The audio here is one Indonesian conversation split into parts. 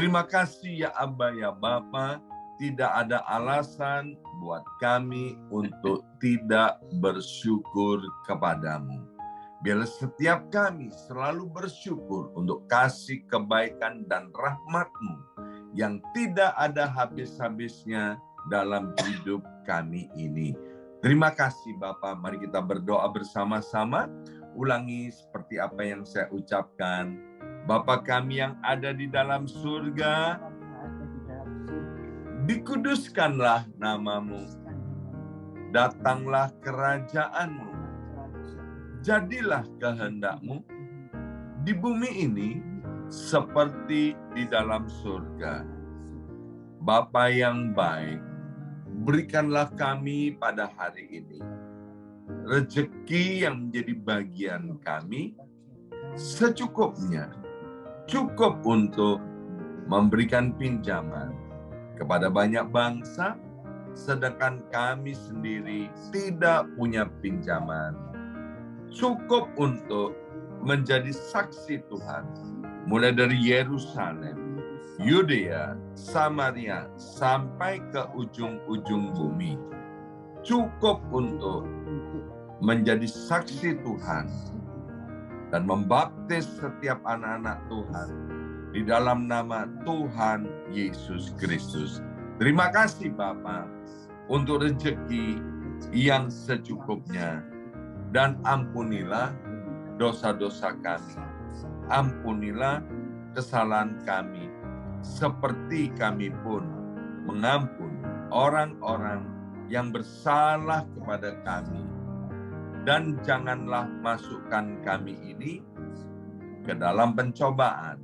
Terima kasih ya Aba ya Bapa, tidak ada alasan buat kami untuk tidak bersyukur kepadamu. Biarlah setiap kami selalu bersyukur untuk kasih kebaikan dan rahmat-Mu yang tidak ada habis-habisnya dalam hidup kami ini. Terima kasih Bapa, mari kita berdoa bersama-sama. Ulangi seperti apa yang saya ucapkan. Bapa kami yang ada di dalam surga, dikuduskanlah nama-Mu, datanglah kerajaan-Mu, jadilah kehendak-Mu di bumi ini seperti di dalam surga. Bapa yang baik, berikanlah kami pada hari ini rezeki yang menjadi bagian kami secukupnya, cukup untuk memberikan pinjaman kepada banyak bangsa, sedangkan kami sendiri tidak punya pinjaman. Cukup untuk menjadi saksi Tuhan, mulai dari Yerusalem, Yudea, Samaria, sampai ke ujung-ujung bumi. Cukup untuk menjadi saksi Tuhan dan membaptis setiap anak-anak Tuhan di dalam nama Tuhan Yesus Kristus. Terima kasih Bapa untuk rezeki yang secukupnya, dan ampunilah dosa-dosa kami. Ampunilah kesalahan kami, seperti kami pun mengampuni orang-orang yang bersalah kepada kami. Dan janganlah masukkan kami ini ke dalam pencobaan,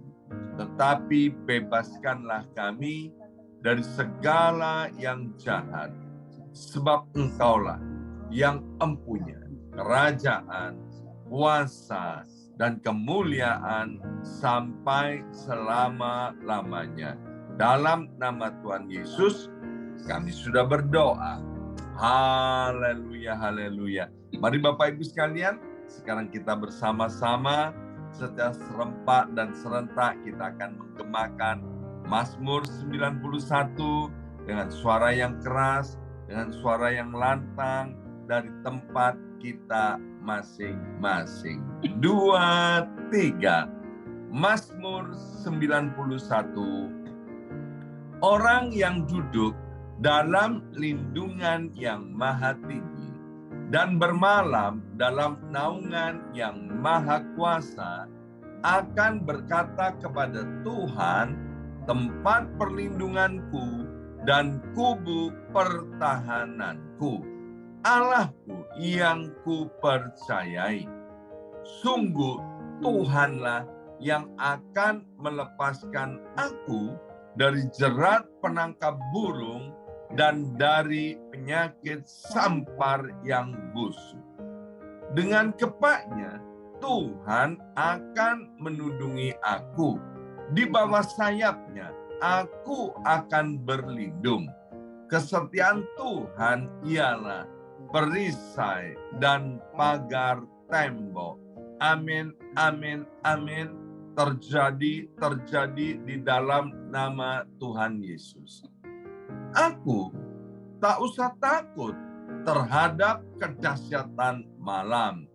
tetapi bebaskanlah kami dari segala yang jahat, sebab Engkaulah yang empunya kerajaan, kuasa, dan kemuliaan sampai selama-lamanya. Dalam nama Tuhan Yesus, kami sudah berdoa. Haleluya, haleluya. Mari Bapak Ibu sekalian, sekarang kita bersama-sama secara serempak dan serentak kita akan menggemakan Mazmur 91 dengan suara yang keras, dengan suara yang lantang dari tempat kita masing-masing. 2, 3. Mazmur 91. Orang yang duduk dalam lindungan yang maha tinggi dan bermalam dalam naungan yang maha kuasa akan berkata kepada Tuhan, tempat perlindunganku dan kubu pertahananku, Allahku yang kupercayai. Sungguh Tuhanlah yang akan melepaskan aku dari jerat penangkap burung dan dari penyakit sampar yang busuk. Dengan kepaknya, Tuhan akan menudungi aku. Di bawah sayapnya, aku akan berlindung. Kesetiaan Tuhan ialah perisai dan pagar tembok. Amin, amin, amin. Terjadi di dalam nama Tuhan Yesus. Aku tak usah takut terhadap kedahsyatan malam,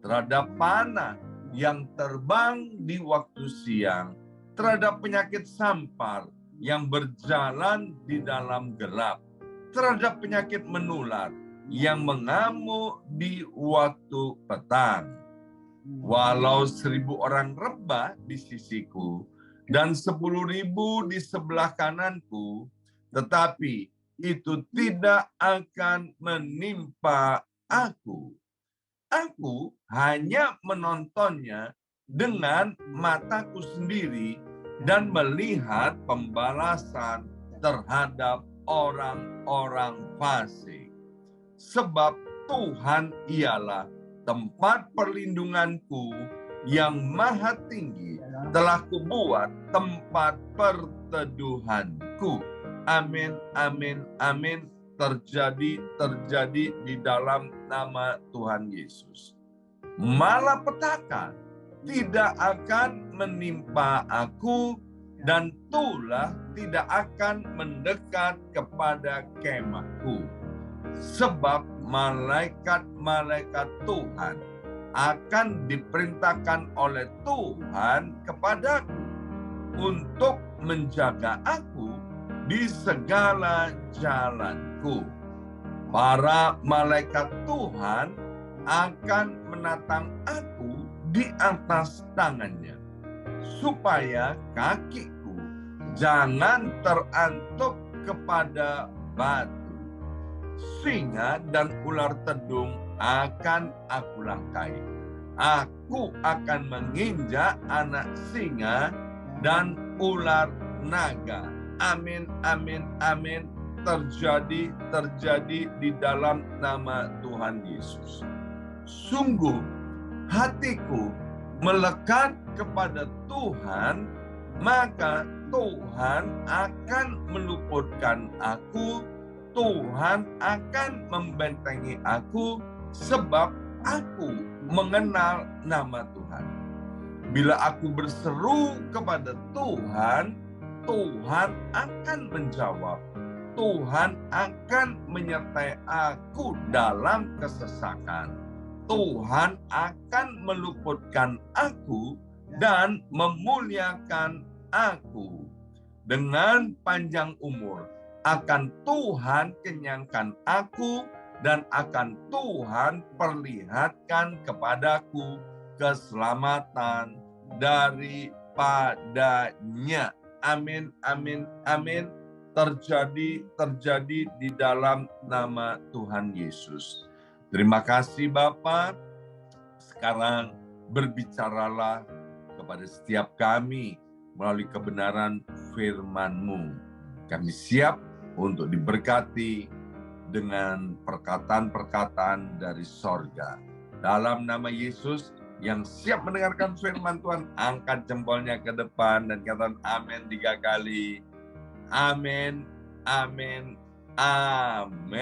terhadap panah yang terbang di waktu siang, terhadap penyakit sampar yang berjalan di dalam gelap, terhadap penyakit menular yang mengamuk di waktu petang. Walau 1.000 orang rebah di sisiku dan 10.000 di sebelah kananku, tetapi itu tidak akan menimpa aku. Aku hanya menontonnya dengan mataku sendiri dan melihat pembalasan terhadap orang-orang fasik. Sebab Tuhan ialah tempat perlindunganku yang maha tinggi, telah kubuat tempat perteduhanku. Amin, amin, amin. Terjadi di dalam nama Tuhan Yesus. Malapetaka tidak akan menimpa aku dan tulah tidak akan mendekat kepada kemahku. Sebab malaikat-malaikat Tuhan akan diperintahkan oleh Tuhan kepadaku untuk menjaga aku di segala jalanku. Para malaikat Tuhan akan menatang aku di atas tangannya, supaya kakiku jangan terantuk kepada batu. Singa dan ular tedung akan aku langkai. Aku akan menginjak anak singa dan ular naga. Amin, amin, amin. Terjadi di dalam nama Tuhan Yesus. Sungguh hatiku melekat kepada Tuhan, maka Tuhan akan meluputkan aku. Tuhan akan membentengi aku, sebab aku mengenal nama Tuhan. Bila aku berseru kepada Tuhan, Tuhan akan menjawab. Tuhan akan menyertai aku dalam kesesakan. Tuhan akan meluputkan aku dan memuliakan aku. Dengan panjang umur akan Tuhan kenyangkan aku, dan akan Tuhan perlihatkan kepadaku keselamatan daripadanya. Amin, amin, amin. Terjadi di dalam nama Tuhan Yesus. Terima kasih Bapa. Sekarang berbicaralah kepada setiap kami melalui kebenaran firman-Mu. Kami siap untuk diberkati dengan perkataan-perkataan dari sorga. Dalam nama Yesus, yang siap mendengarkan firman Tuhan, angkat jempolnya ke depan dan katakan amin 3 kali. Amin, amin, amin.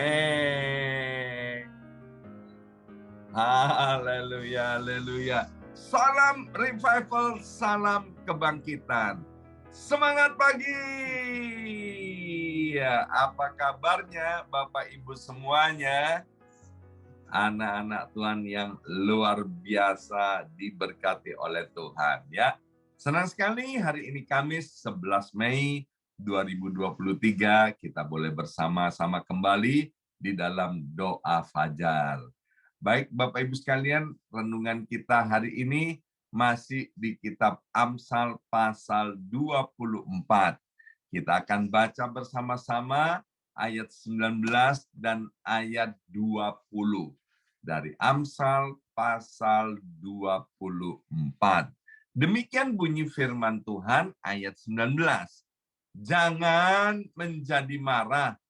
Haleluya, haleluya. Salam revival, salam kebangkitan. Semangat pagi. Ya, apa kabarnya Bapak Ibu semuanya? Anak-anak Tuhan yang luar biasa diberkati oleh Tuhan ya. Senang sekali hari ini Kamis 11 Mei 2023 kita boleh bersama-sama kembali di dalam doa fajar. Baik Bapak Ibu sekalian, renungan kita hari ini masih di kitab Amsal pasal 24. Kita akan baca bersama-sama ayat 19 dan ayat 20. Dari Amsal pasal 24. Demikian bunyi firman Tuhan ayat 19. Jangan menjadi marah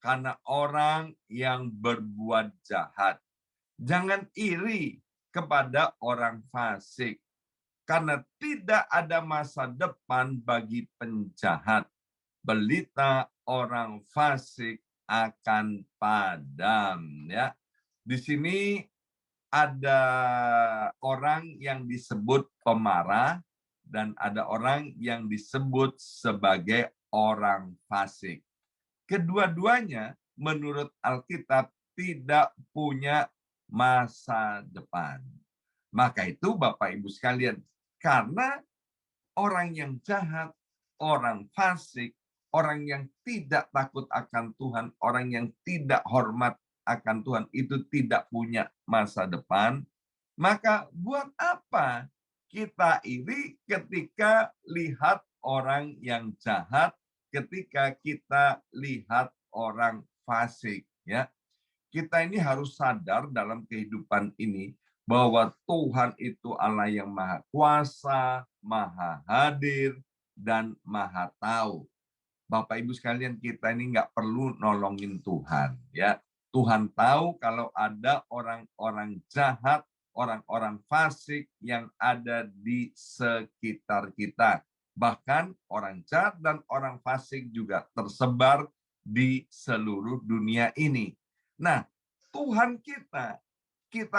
karena orang yang berbuat jahat. Jangan iri kepada orang fasik, karena tidak ada masa depan bagi penjahat. Belita orang fasik akan padam. Ya, di sini ada orang yang disebut pemarah dan ada orang yang disebut sebagai orang fasik. Kedua-duanya menurut Alkitab tidak punya masa depan. Maka itu Bapak Ibu sekalian, karena orang yang jahat, orang fasik, orang yang tidak takut akan Tuhan, orang yang tidak hormat akan Tuhan itu tidak punya masa depan, maka buat apa kita iri ketika lihat orang yang jahat, ketika kita lihat orang fasik, ya. Kita ini harus sadar dalam kehidupan ini bahwa Tuhan itu Allah yang maha kuasa, maha hadir, dan maha tahu. Bapak Ibu sekalian, kita ini nggak perlu nolongin Tuhan, ya. Tuhan tahu kalau ada orang-orang jahat, orang-orang fasik yang ada di sekitar kita. Bahkan orang jahat dan orang fasik juga tersebar di seluruh dunia ini. Nah, Tuhan kita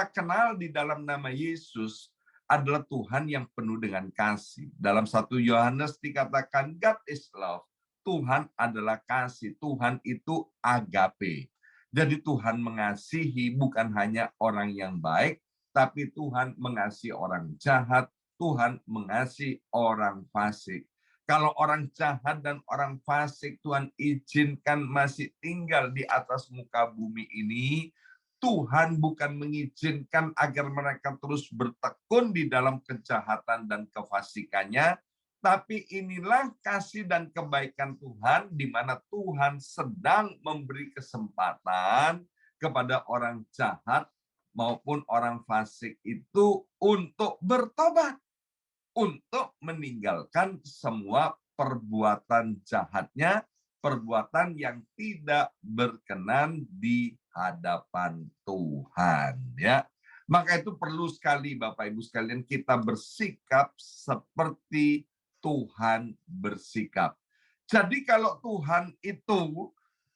kenal di dalam nama Yesus, adalah Tuhan yang penuh dengan kasih. Dalam 1 Yohanes dikatakan God is love. Tuhan adalah kasih. Tuhan itu agape. Jadi Tuhan mengasihi bukan hanya orang yang baik, tapi Tuhan mengasihi orang jahat, Tuhan mengasihi orang fasik. Kalau orang jahat dan orang fasik Tuhan izinkan masih tinggal di atas muka bumi ini, Tuhan bukan mengizinkan agar mereka terus bertekun di dalam kejahatan dan kefasikannya, tapi inilah kasih dan kebaikan Tuhan di mana Tuhan sedang memberi kesempatan kepada orang jahat maupun orang fasik itu untuk bertobat, untuk meninggalkan semua perbuatan jahatnya, perbuatan yang tidak berkenan di hadapan Tuhan, ya. Maka itu perlu sekali Bapak Ibu sekalian kita bersikap seperti Tuhan bersikap. Jadi kalau Tuhan itu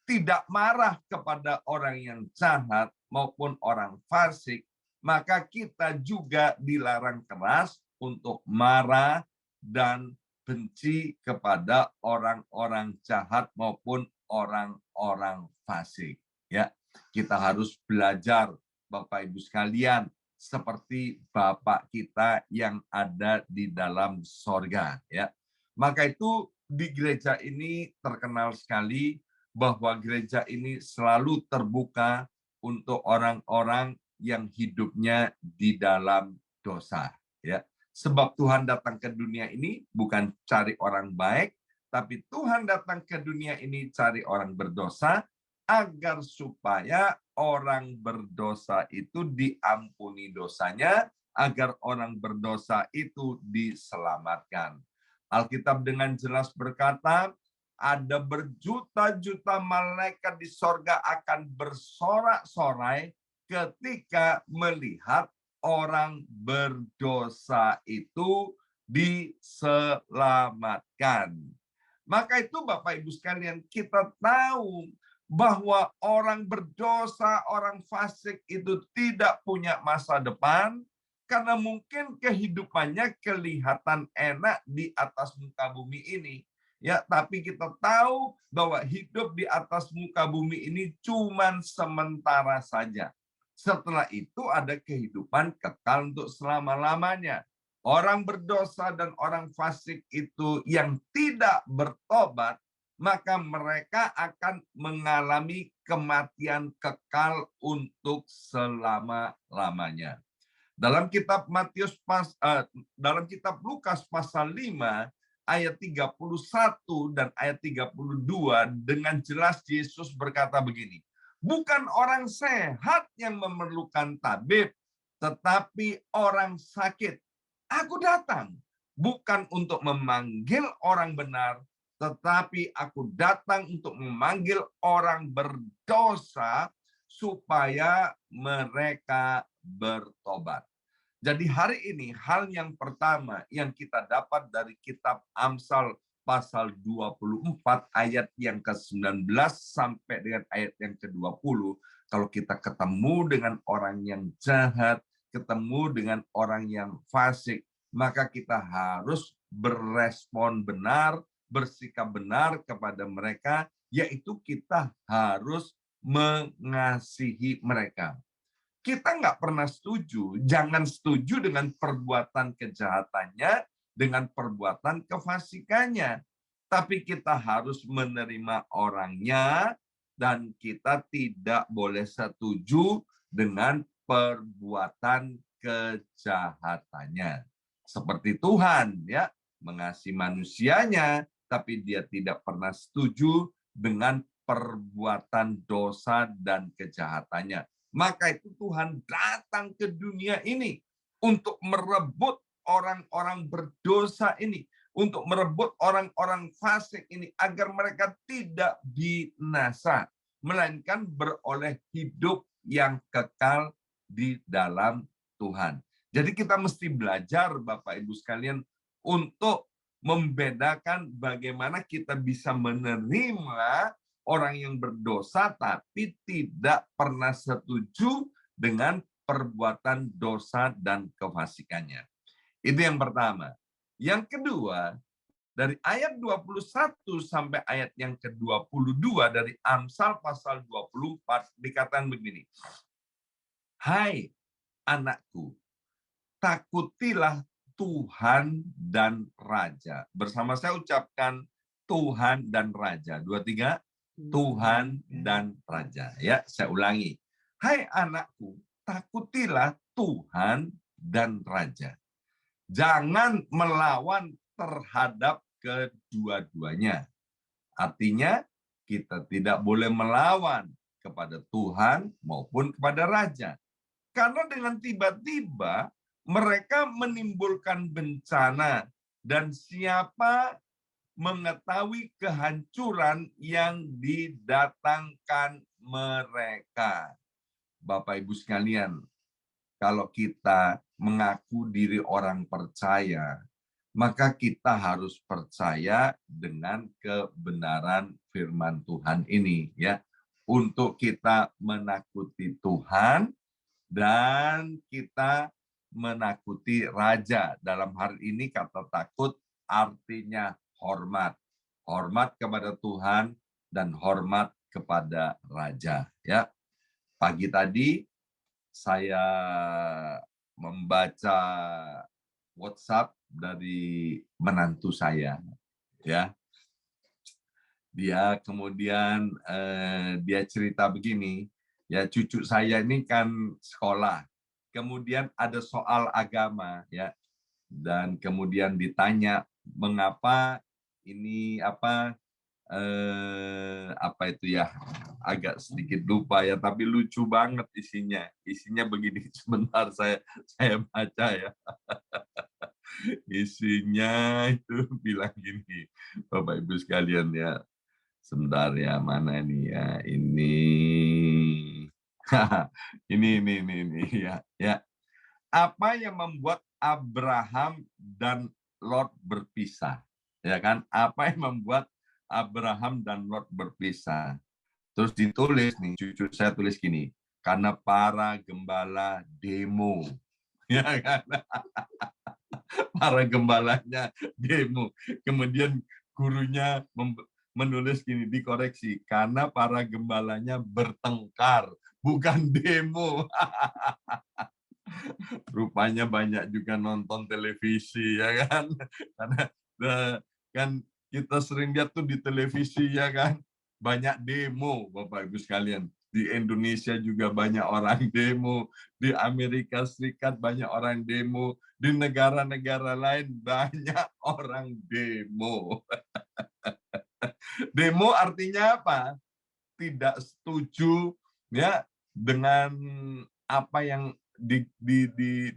tidak marah kepada orang yang jahat maupun orang fasik, maka kita juga dilarang keras untuk marah dan benci kepada orang-orang jahat maupun orang-orang fasik. Ya, kita harus belajar Bapak Ibu sekalian seperti Bapak kita yang ada di dalam sorga. Ya, maka itu di gereja ini terkenal sekali bahwa gereja ini selalu terbuka untuk orang-orang yang hidupnya di dalam dosa. Ya, sebab Tuhan datang ke dunia ini bukan cari orang baik, tapi Tuhan datang ke dunia ini cari orang berdosa, agar supaya orang berdosa itu diampuni dosanya, agar orang berdosa itu diselamatkan. Alkitab dengan jelas berkata, ada berjuta-juta malaikat di sorga akan bersorak-sorai ketika melihat orang berdosa itu diselamatkan. Maka itu Bapak Ibu sekalian, kita tahu bahwa orang berdosa, orang fasik itu tidak punya masa depan, karena mungkin kehidupannya kelihatan enak di atas muka bumi ini. Ya, tapi kita tahu bahwa hidup di atas muka bumi ini cuma sementara saja. Setelah itu ada kehidupan kekal untuk selama-lamanya. Orang berdosa dan orang fasik itu yang tidak bertobat, maka mereka akan mengalami kematian kekal untuk selama-lamanya. Dalam kitab dalam kitab Lukas pasal 5 ayat 31 dan ayat 32 dengan jelas Yesus berkata begini, bukan orang sehat yang memerlukan tabib, tetapi orang sakit. Aku datang bukan untuk memanggil orang benar, tetapi aku datang untuk memanggil orang berdosa supaya mereka bertobat. Jadi hari ini hal yang pertama yang kita dapat dari kitab Amsal pasal 24 ayat yang ke-19 sampai dengan ayat yang ke-20. Kalau kita ketemu dengan orang yang jahat, ketemu dengan orang yang fasik, maka kita harus berespon benar, bersikap benar kepada mereka, yaitu kita harus mengasihi mereka. Kita nggak pernah setuju, jangan setuju dengan perbuatan kejahatannya, dengan perbuatan kefasikannya. Tapi kita harus menerima orangnya, dan kita tidak boleh setuju dengan perbuatan kejahatannya. Seperti Tuhan, ya, mengasihi manusianya, tapi dia tidak pernah setuju dengan perbuatan dosa dan kejahatannya. Maka itu Tuhan datang ke dunia ini untuk merebut orang-orang berdosa ini, untuk merebut orang-orang fasik ini, agar mereka tidak binasa, melainkan beroleh hidup yang kekal di dalam Tuhan. Jadi kita mesti belajar Bapak Ibu sekalian untuk membedakan bagaimana kita bisa menerima orang yang berdosa tapi tidak pernah setuju dengan perbuatan dosa dan kefasikannya. Itu yang pertama. Yang kedua, dari ayat 21 sampai ayat yang ke-22 dari Amsal pasal 24 dikatakan begini. Hai anakku, takutilah Tuhan dan Raja. Bersama saya ucapkan Tuhan dan Raja. 2, 3. Tuhan dan Raja. Ya, saya ulangi. Hai anakku, takutilah Tuhan dan Raja. Jangan melawan terhadap kedua-duanya. Artinya, kita tidak boleh melawan kepada Tuhan maupun kepada Raja. Karena dengan tiba-tiba mereka menimbulkan bencana, dan siapa mengetahui kehancuran yang didatangkan mereka. Bapak Ibu sekalian, kalau kita mengaku diri orang percaya, maka kita harus percaya dengan kebenaran firman Tuhan ini, ya, untuk kita menakuti Tuhan dan kita menakuti Raja. Dalam hal ini kata takut artinya hormat. Hormat kepada Tuhan dan hormat kepada Raja. Ya, pagi tadi saya membaca WhatsApp dari menantu saya. Ya, dia kemudian dia cerita begini. Ya, cucu saya ini kan sekolah. Kemudian ada soal agama, ya. Dan kemudian ditanya mengapa ini apa itu ya, agak sedikit lupa ya, tapi lucu banget isinya. Isinya begini, sebentar saya baca ya. Isinya itu bilang gini, Bapak Ibu sekalian ya. Sebentar ya, mana ini ya? Ini. ini ya, ya. Apa yang membuat Abraham dan Lot berpisah? Ya kan? Apa yang membuat Abraham dan Lot berpisah? Terus ditulis nih, cucu saya tulis gini, karena para gembala demo. Ya kan? Para gembalanya demo. Kemudian gurunya menulis gini, dikoreksi, karena para gembalanya bertengkar, bukan demo. Rupanya banyak juga nonton televisi, ya kan? Karena kan kita sering lihat tuh di televisi, ya kan? Banyak demo, Bapak Ibu sekalian. Di Indonesia juga banyak orang demo, di Amerika Serikat banyak orang demo, di negara-negara lain banyak orang demo. Demo artinya apa? Tidak setuju ya dengan apa yang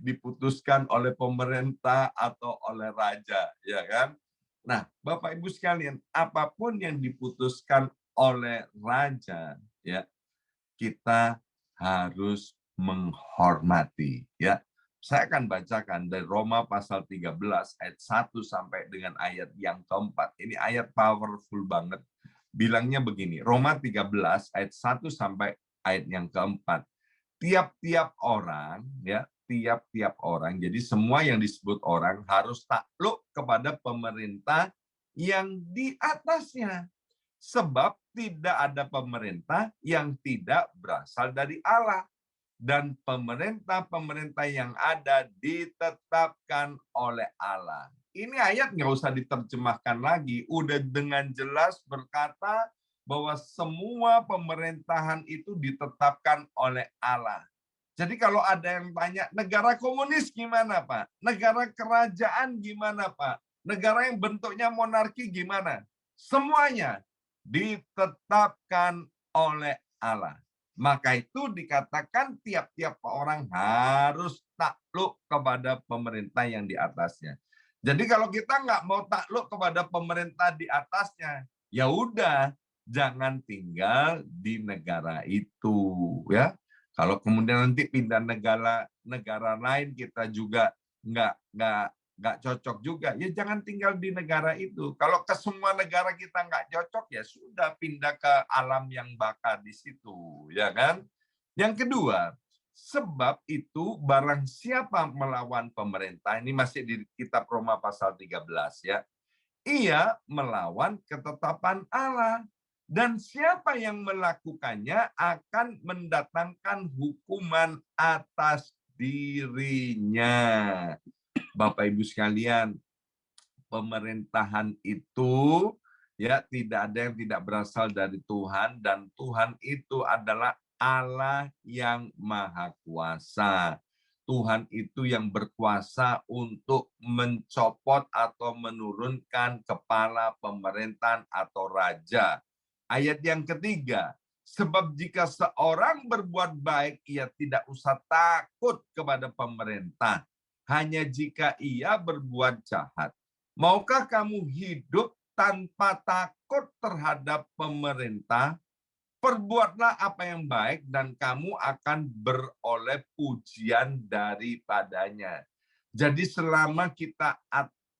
diputuskan oleh pemerintah atau oleh raja, ya kan? Nah, Bapak Ibu sekalian, apapun yang diputuskan oleh raja, ya, kita harus menghormati, ya. Saya akan bacakan dari Roma pasal 13 ayat 1 sampai dengan ayat yang keempat. Ini ayat powerful banget. Bilangnya begini, Roma 13 ayat 1 sampai ayat yang keempat. Tiap-tiap orang, ya, tiap-tiap orang, jadi semua yang disebut orang harus takluk kepada pemerintah yang di atasnya. Sebab tidak ada pemerintah yang tidak berasal dari Allah. Dan pemerintah-pemerintah yang ada ditetapkan oleh Allah. Ini ayat nggak usah diterjemahkan lagi. Udah dengan jelas berkata bahwa semua pemerintahan itu ditetapkan oleh Allah. Jadi kalau ada yang tanya, negara komunis gimana, Pak? Negara kerajaan gimana, Pak? Negara yang bentuknya monarki gimana? Semuanya ditetapkan oleh Allah. Maka itu dikatakan tiap-tiap orang harus takluk kepada pemerintah yang di atasnya. Jadi kalau kita nggak mau takluk kepada pemerintah di atasnya, ya udah, jangan tinggal di negara itu, ya. Kalau kemudian nanti pindah negara lain kita juga nggak cocok juga, ya jangan tinggal di negara itu. Kalau ke semua negara kita nggak cocok, ya sudah pindah ke alam yang baka di situ, ya kan? Yang kedua, Sebab itu barang siapa melawan pemerintah, ini masih di kitab Roma pasal 13 ya, ia melawan ketetapan Allah. Dan siapa yang melakukannya akan mendatangkan hukuman atas dirinya. Bapak Ibu sekalian, pemerintahan itu ya tidak ada yang tidak berasal dari Tuhan, dan Tuhan itu adalah Allah yang maha kuasa. Tuhan itu yang berkuasa untuk mencopot atau menurunkan kepala pemerintahan atau raja. Ayat yang ketiga, sebab jika seorang berbuat baik, ia tidak usah takut kepada pemerintah, hanya jika ia berbuat jahat. Maukah kamu hidup tanpa takut terhadap pemerintah? Perbuatlah apa yang baik dan kamu akan beroleh pujian daripadanya. Jadi selama kita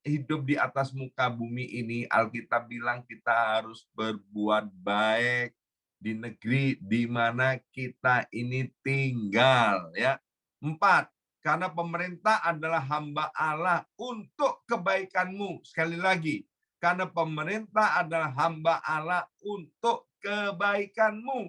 hidup di atas muka bumi ini, Alkitab bilang kita harus berbuat baik di negeri di mana kita ini tinggal. Ya. 4, karena pemerintah adalah hamba Allah untuk kebaikanmu. Sekali lagi, karena pemerintah adalah hamba Allah untuk kebaikanmu.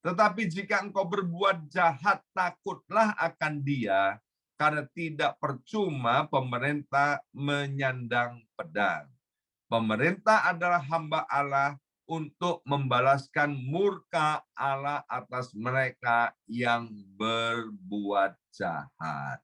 Tetapi jika engkau berbuat jahat, takutlah akan dia, karena tidak percuma pemerintah menyandang pedang. Pemerintah adalah hamba Allah untuk membalaskan murka Allah atas mereka yang berbuat jahat.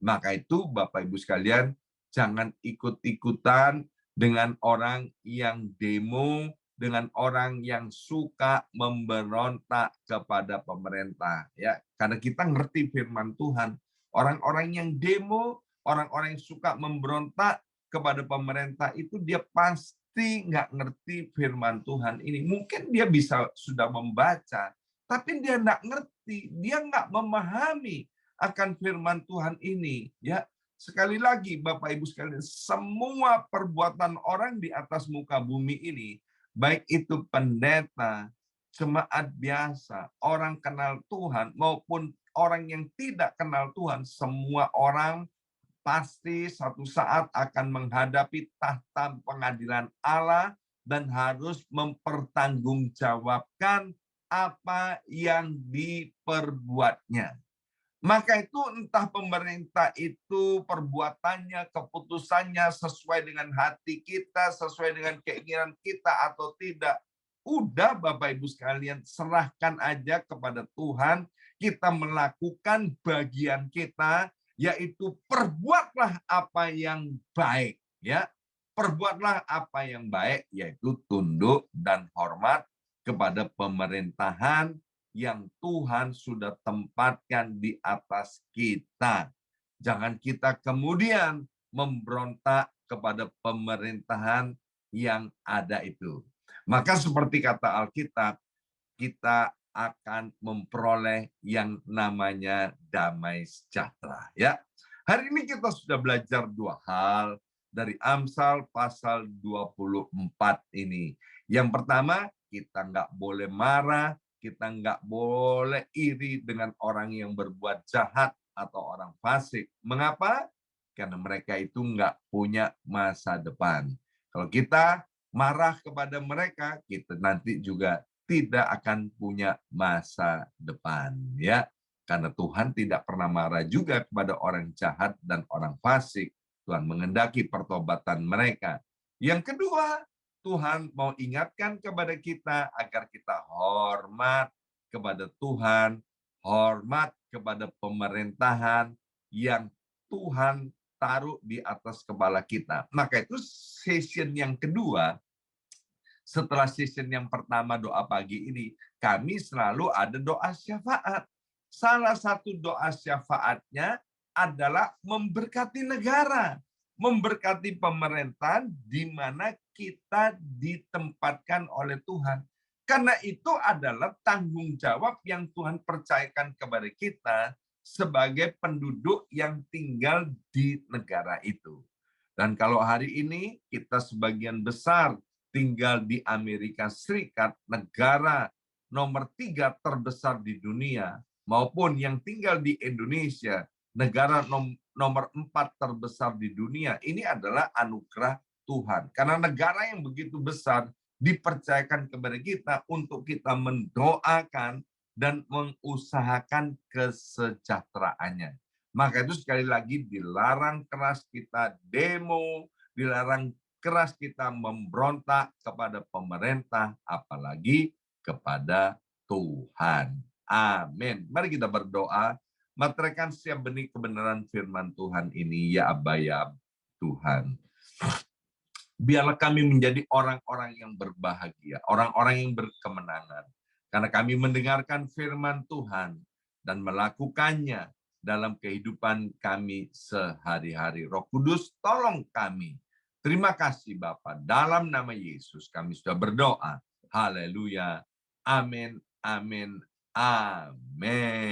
Maka itu Bapak Ibu sekalian, jangan ikut-ikutan dengan orang yang demo, dengan orang yang suka memberontak kepada pemerintah, ya. Karena kita ngerti firman Tuhan, orang-orang yang demo, orang-orang yang suka memberontak kepada pemerintah itu dia pasti nggak ngerti firman Tuhan ini. Mungkin dia bisa sudah membaca, tapi dia nggak ngerti, dia nggak memahami akan firman Tuhan ini, ya. Sekali lagi Bapak Ibu sekalian, semua perbuatan orang di atas muka bumi ini, baik itu pendeta, jemaat biasa, orang kenal Tuhan maupun orang yang tidak kenal Tuhan, semua orang pasti satu saat akan menghadapi tahta pengadilan Allah dan harus mempertanggungjawabkan apa yang diperbuatnya. Maka itu entah pemerintah itu perbuatannya, keputusannya sesuai dengan hati kita, sesuai dengan keinginan kita atau tidak. Udah Bapak Ibu sekalian, serahkan aja kepada Tuhan, kita melakukan bagian kita, yaitu perbuatlah apa yang baik. Ya, perbuatlah apa yang baik, yaitu tunduk dan hormat kepada pemerintahan yang Tuhan sudah tempatkan di atas kita. Jangan kita kemudian memberontak kepada pemerintahan yang ada itu. Maka seperti kata Alkitab, kita akan memperoleh yang namanya damai sejahtera. Ya, hari ini kita sudah belajar 2 hal dari Amsal pasal 24 ini. Yang pertama, kita nggak boleh marah, kita nggak boleh iri dengan orang yang berbuat jahat atau orang fasik. Mengapa? Karena mereka itu nggak punya masa depan. Kalau kita marah kepada mereka, kita nanti juga tidak akan punya masa depan. Ya, karena Tuhan tidak pernah marah juga kepada orang jahat dan orang fasik. Tuhan mengendaki pertobatan mereka. Yang kedua, Tuhan mau ingatkan kepada kita agar kita hormat kepada Tuhan, hormat kepada pemerintahan yang Tuhan taruh di atas kepala kita. Maka itu session yang kedua, setelah session yang pertama doa pagi ini, kami selalu ada doa syafaat. Salah satu doa syafaatnya adalah memberkati negara, memberkati pemerintahan di mana kita ditempatkan oleh Tuhan. Karena itu adalah tanggung jawab yang Tuhan percayakan kepada kita sebagai penduduk yang tinggal di negara itu. Dan kalau hari ini kita sebagian besar tinggal di Amerika Serikat, negara nomor 3 terbesar di dunia, maupun yang tinggal di Indonesia, negara nomor 4 terbesar di dunia, ini adalah anugerah Tuhan. Karena negara yang begitu besar dipercayakan kepada kita untuk kita mendoakan dan mengusahakan kesejahteraannya. Maka itu sekali lagi dilarang keras kita demo, dilarang keras kita memberontak kepada pemerintah, apalagi kepada Tuhan. Amin. Mari kita berdoa. Materaikan setiap benih kebenaran firman Tuhan ini, ya Aba ya Tuhan. Biarlah kami menjadi orang-orang yang berbahagia, orang-orang yang berkemenangan. Karena kami mendengarkan firman Tuhan dan melakukannya dalam kehidupan kami sehari-hari. Roh Kudus, tolong kami. Terima kasih Bapa. Dalam nama Yesus kami sudah berdoa. Haleluya. Amin. Amin. Amin.